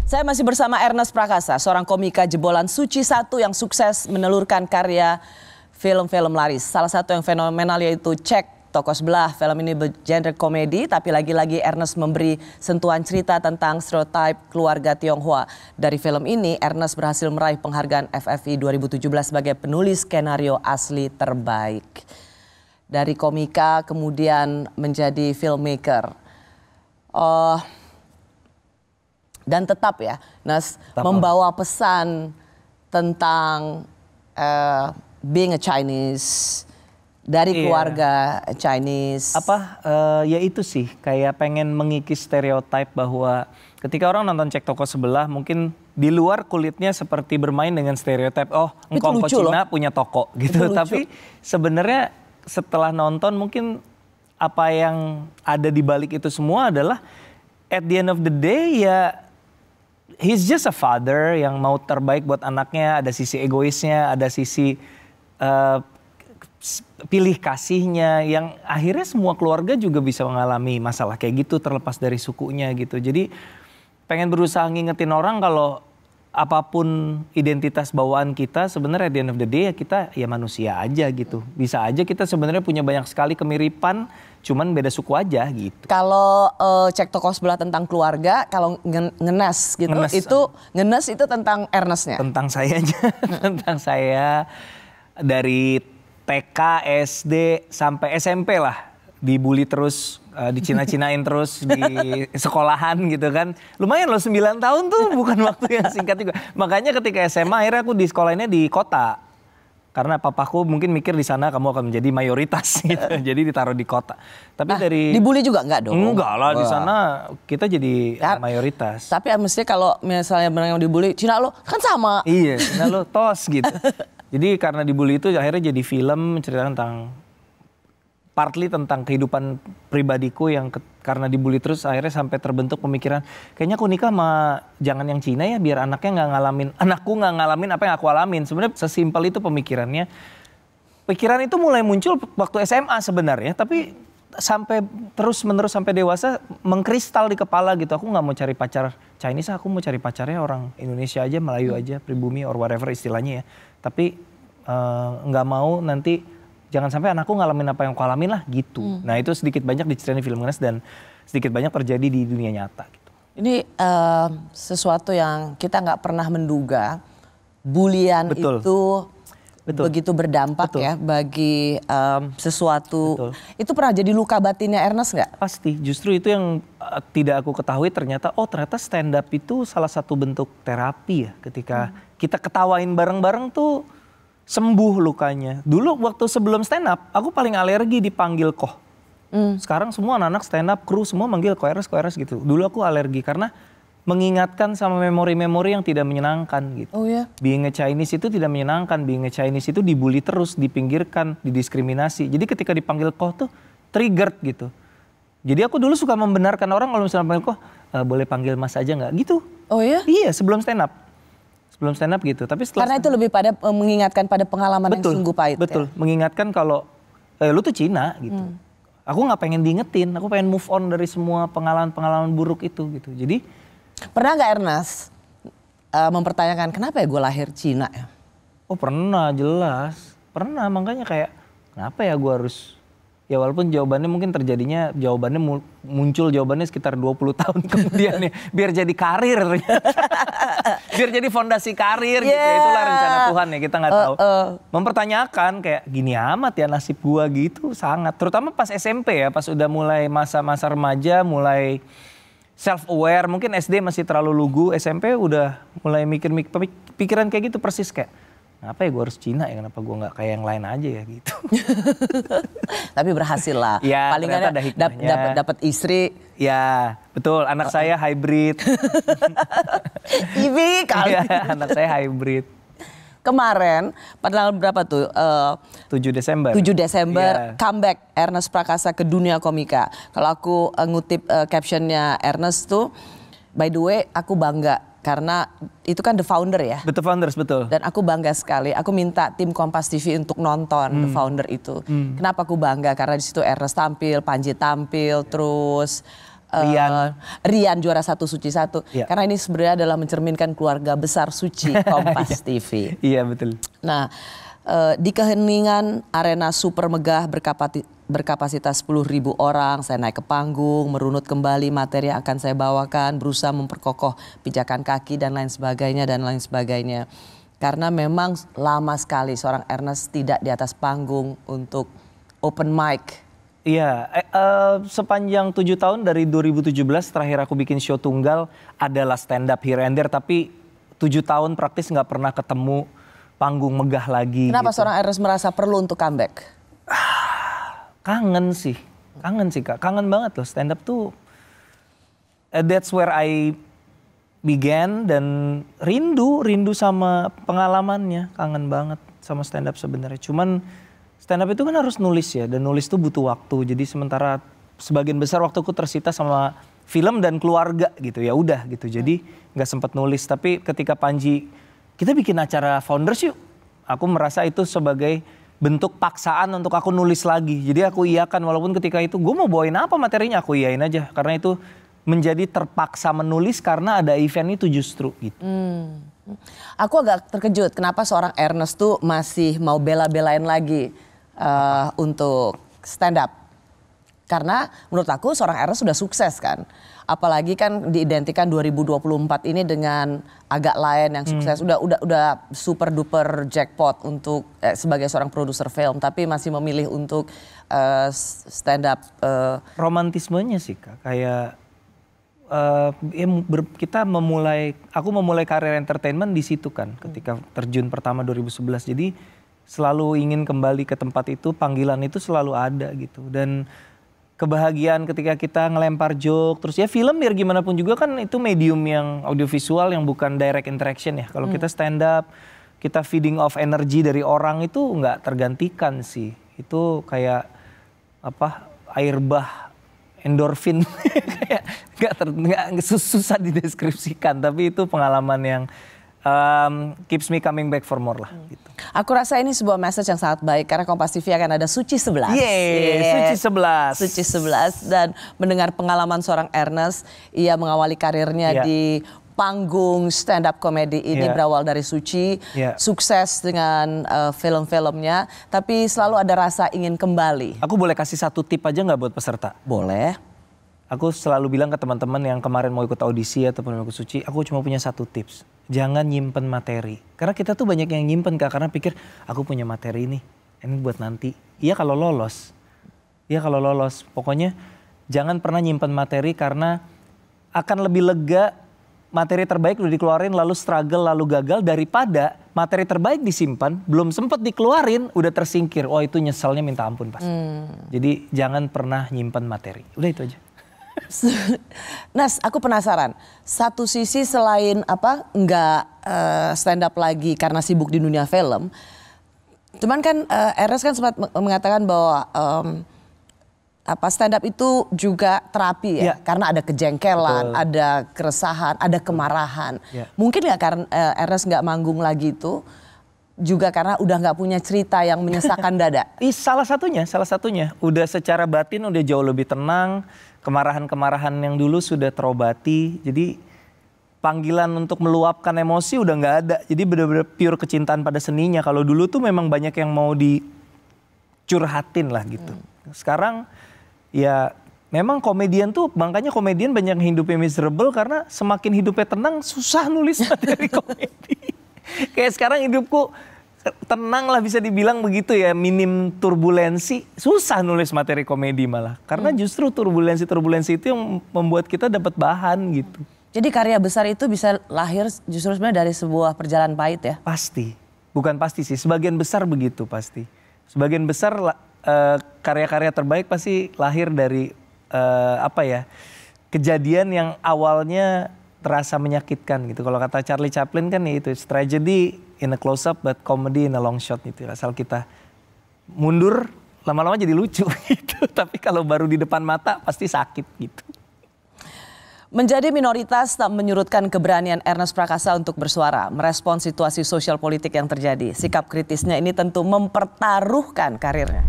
Saya masih bersama Ernest Prakasa, seorang komika jebolan Suci 1 yang sukses menelurkan karya film-film laris. Salah satu yang fenomenal yaitu Cek Toko Sebelah. Film ini bergenre komedi, tapi lagi-lagi Ernest memberi sentuhan cerita tentang stereotip keluarga Tionghoa. Dari film ini, Ernest berhasil meraih penghargaan FFI 2017 sebagai penulis skenario asli terbaik. Dari komika kemudian menjadi filmmaker. Dan tetap ya, Nas, membawa pesan tentang being a Chinese dari keluarga Chinese. Ya itu sih, kayak pengen mengikis stereotip bahwa ketika orang nonton Cek Toko Sebelah mungkin di luar kulitnya seperti bermain dengan stereotip. Oh, engkau Cina punya toko gitu. Tapi sebenarnya setelah nonton mungkin apa yang ada di balik itu semua adalah at the end of the day ya he's just a father yang mau terbaik buat anaknya. Ada sisi egoisnya, ada sisi pilih kasihnya yang akhirnya semua keluarga juga bisa mengalami masalah kayak gitu terlepas dari sukunya gitu. Jadi pengen berusaha ngingetin orang kalau apapun identitas bawaan kita sebenarnya at the end of the day ya kita ya manusia aja gitu. Bisa aja kita sebenarnya punya banyak sekali kemiripan, cuman beda suku aja gitu. Kalau Cek Toko Sebelah tentang keluarga, kalau ngenes gitu, ngenes itu tentang Ernestnya. Tentang sayanya, tentang saya dari TK, SD sampai SMP lah dibully terus, dicina-cinain terus di sekolahan gitu kan. Lumayan loh 9 tahun tuh bukan waktu yang singkat juga. Makanya ketika SMA akhirnya aku di sekolahnya di kota. Karena papaku mungkin mikir di sana kamu akan menjadi mayoritas gitu. Jadi ditaruh di kota. Tapi dari dibully juga enggak dong? Enggak lah, di sana kita jadi mayoritas. Tapi mestinya kalau misalnya benar yang dibully, Cina lo kan sama. Iya, Cina lo tos gitu. Jadi karena dibully itu akhirnya jadi film cerita tentang partly tentang kehidupan pribadiku yang karena dibully terus akhirnya sampai terbentuk pemikiran kayaknya aku nikah sama jangan yang Cina ya biar anakku nggak ngalamin apa yang aku alamin. Sebenarnya sesimpel itu pemikirannya. Pikiran itu mulai muncul waktu SMA sebenarnya, tapi sampai terus menerus sampai dewasa mengkristal di kepala gitu. Aku nggak mau cari pacar Chinese, aku mau cari pacarnya orang Indonesia aja, Melayu aja, pribumi or whatever istilahnya ya. Tapi nggak mau nanti jangan sampai anakku ngalamin apa yang aku alamin lah gitu. Nah itu sedikit banyak diceritain di film Ngenes dan sedikit banyak terjadi di dunia nyata gitu. Ini sesuatu yang kita nggak pernah menduga. Bulian itu begitu berdampak ya bagi sesuatu. Itu pernah jadi luka batinnya Ernest nggak? Pasti, justru itu yang tidak aku ketahui ternyata stand up itu salah satu bentuk terapi ya. Ketika kita ketawain bareng-bareng tuh sembuh lukanya. Dulu waktu sebelum stand up, aku paling alergi dipanggil koh. Sekarang semua anak-anak stand up, kru semua manggil koeres gitu. Dulu aku alergi karena mengingatkan sama memori-memori yang tidak menyenangkan gitu. Oh ya? Being a Chinese itu tidak menyenangkan. Being a Chinese itu dibully terus, dipinggirkan, didiskriminasi. Jadi ketika dipanggil koh tuh triggered gitu. Jadi aku dulu suka membenarkan orang kalau misalnya panggil koh, boleh panggil mas aja nggak gitu. Oh ya? Iya, sebelum stand up. Belum stand up gitu, tapi setelah karena itu lebih pada mengingatkan pada pengalaman yang sungguh pahit. Betul, ya? Mengingatkan kalau lu tuh Cina gitu. Aku nggak pengen diingetin, aku pengen move on dari semua pengalaman-pengalaman buruk itu gitu. Jadi pernah nggak Ernest mempertanyakan kenapa ya gue lahir Cina ya? Oh pernah, jelas. Pernah, makanya kayak kenapa ya gue harus. Ya walaupun jawabannya mungkin terjadinya muncul jawabannya sekitar 20 tahun kemudian ya. Biar jadi karir. Biar jadi fondasi karir gitu. Itulah rencana Tuhan ya, kita nggak tahu. Mempertanyakan kayak gini amat ya nasib gua gitu sangat. Terutama pas SMP ya, pas udah mulai masa-masa remaja, mulai self aware. Mungkin SD masih terlalu lugu, SMP udah mulai mikir pikiran kayak gitu persis kayak kenapa ya gue harus Cina ya, kenapa gue nggak kayak yang lain aja ya gitu. Tapi berhasil lah. Ya, paling nggak dapat istri. Ya betul, anak saya hybrid. Ibi kali. Ya, anak saya hybrid. Kemarin pada berapa tuh? 7 Desember. 7 Desember comeback Ernest Prakasa ke dunia komika. Kalau aku ngutip captionnya Ernest tuh, by the way aku bangga. Karena itu kan The Founder ya. The Founders, betul. Dan aku bangga sekali. Aku minta tim Kompas TV untuk nonton The Founder itu. Kenapa aku bangga? Karena di situ Ernest tampil, Panji tampil, terus Rian juara 1 Suci 1. Iya. Karena ini sebenarnya adalah mencerminkan keluarga besar Suci Kompas TV. Iya betul. Nah, di keheningan arena super megah berkapasitas 10.000 orang, saya naik ke panggung, merunut kembali materi yang akan saya bawakan, berusaha memperkokoh pijakan kaki dan lain sebagainya. Karena memang lama sekali seorang Ernest tidak di atas panggung untuk open mic. Iya, sepanjang 7 tahun dari 2017 terakhir aku bikin show tunggal adalah stand up here and there, tapi 7 tahun praktis nggak pernah ketemu panggung megah lagi. Kenapa gitu. seorang Ernest merasa perlu untuk comeback? Kangen sih Kak, kangen banget loh stand up tuh. That's where I began dan rindu sama pengalamannya, kangen banget sama stand up sebenarnya. Cuman stand up itu kan harus nulis ya, dan nulis tuh butuh waktu. Jadi sementara sebagian besar waktuku tersita sama film dan keluarga gitu, ya udah gitu. Jadi nggak sempat nulis. Tapi ketika Panji, kita bikin acara Founders yuk, aku merasa itu sebagai bentuk paksaan untuk aku nulis lagi. Jadi aku iyakan, walaupun ketika itu gue mau bawain apa materinya, aku iyain aja. Karena itu menjadi terpaksa menulis karena ada event itu justru gitu. Aku agak terkejut kenapa seorang Ernest tuh masih mau bela-belain lagi untuk stand up. Karena menurut aku seorang Ernest sudah sukses kan. Apalagi kan diidentikan 2024 ini dengan agak lain yang sukses. Udah super duper jackpot untuk sebagai seorang produser film, tapi masih memilih untuk stand up. Romantismenya sih Kak, kayak aku memulai karir entertainment di situ kan, ketika terjun pertama 2011. Jadi selalu ingin kembali ke tempat itu, panggilan itu selalu ada gitu. Dan kebahagiaan ketika kita ngelempar joke, terus ya film biar gimana pun juga kan itu medium yang audiovisual yang bukan direct interaction ya. Kalau kita stand up, kita feeding off energi dari orang itu nggak tergantikan sih. Itu kayak air bah, endorfin, kayak nggak susah dideskripsikan. Tapi itu pengalaman yang keeps me coming back for more lah gitu. Aku rasa ini sebuah message yang sangat baik karena Kompas TV akan ada Suci 11. Suci 11. Suci 11 dan mendengar pengalaman seorang Ernest, ia mengawali karirnya di panggung stand up comedy ini berawal dari Suci, sukses dengan film-filmnya, tapi selalu ada rasa ingin kembali. Aku boleh kasih satu tip aja nggak buat peserta? Boleh. Aku selalu bilang ke teman-teman yang kemarin mau ikut audisi ataupun mau ikut Suci, aku cuma punya satu tips. Jangan nyimpen materi. Karena kita tuh banyak yang nyimpen Kak, karena pikir aku punya materi ini buat nanti. Iya kalau lolos. Pokoknya jangan pernah nyimpen materi karena akan lebih lega materi terbaik udah dikeluarin lalu struggle lalu gagal daripada materi terbaik disimpan belum sempat dikeluarin udah tersingkir. Oh itu nyeselnya minta ampun pasti. Jadi jangan pernah nyimpen materi. Udah itu aja. Nas, aku penasaran. Satu sisi selain nggak stand up lagi karena sibuk di dunia film, cuman kan Ernest kan sempat mengatakan bahwa stand up itu juga terapi ya, karena ada kejengkelan, ada keresahan, ada kemarahan. Mungkin nggak karena Ernest nggak manggung lagi itu juga karena udah nggak punya cerita yang menyesakan dada? Salah satunya. Udah secara batin udah jauh lebih tenang. Kemarahan-kemarahan yang dulu sudah terobati. Jadi panggilan untuk meluapkan emosi udah nggak ada. Jadi benar-benar pure kecintaan pada seninya. Kalau dulu tuh memang banyak yang mau dicurhatin lah gitu. Sekarang ya memang komedian tuh, makanya komedian banyak yang hidupnya miserable karena semakin hidupnya tenang susah nulis materi komedi. Kayak sekarang hidupku tenang lah bisa dibilang begitu ya, minim turbulensi, susah nulis materi komedi malah. Karena justru turbulensi itu yang membuat kita dapat bahan gitu. Jadi karya besar itu bisa lahir justru sebenarnya dari sebuah perjalanan pahit ya? Pasti, bukan pasti sih, sebagian besar begitu pasti. Sebagian besar karya-karya terbaik pasti lahir dari kejadian yang awalnya terasa menyakitkan gitu. Kalau kata Charlie Chaplin kan ya itu, tragedy in a close up but comedy in a long shot gitu. Asal kita mundur lama-lama jadi lucu gitu. Tapi kalau baru di depan mata pasti sakit gitu. Menjadi minoritas tak menyurutkan keberanian Ernest Prakasa untuk bersuara, merespons situasi sosial politik yang terjadi. Sikap kritisnya ini tentu mempertaruhkan karirnya.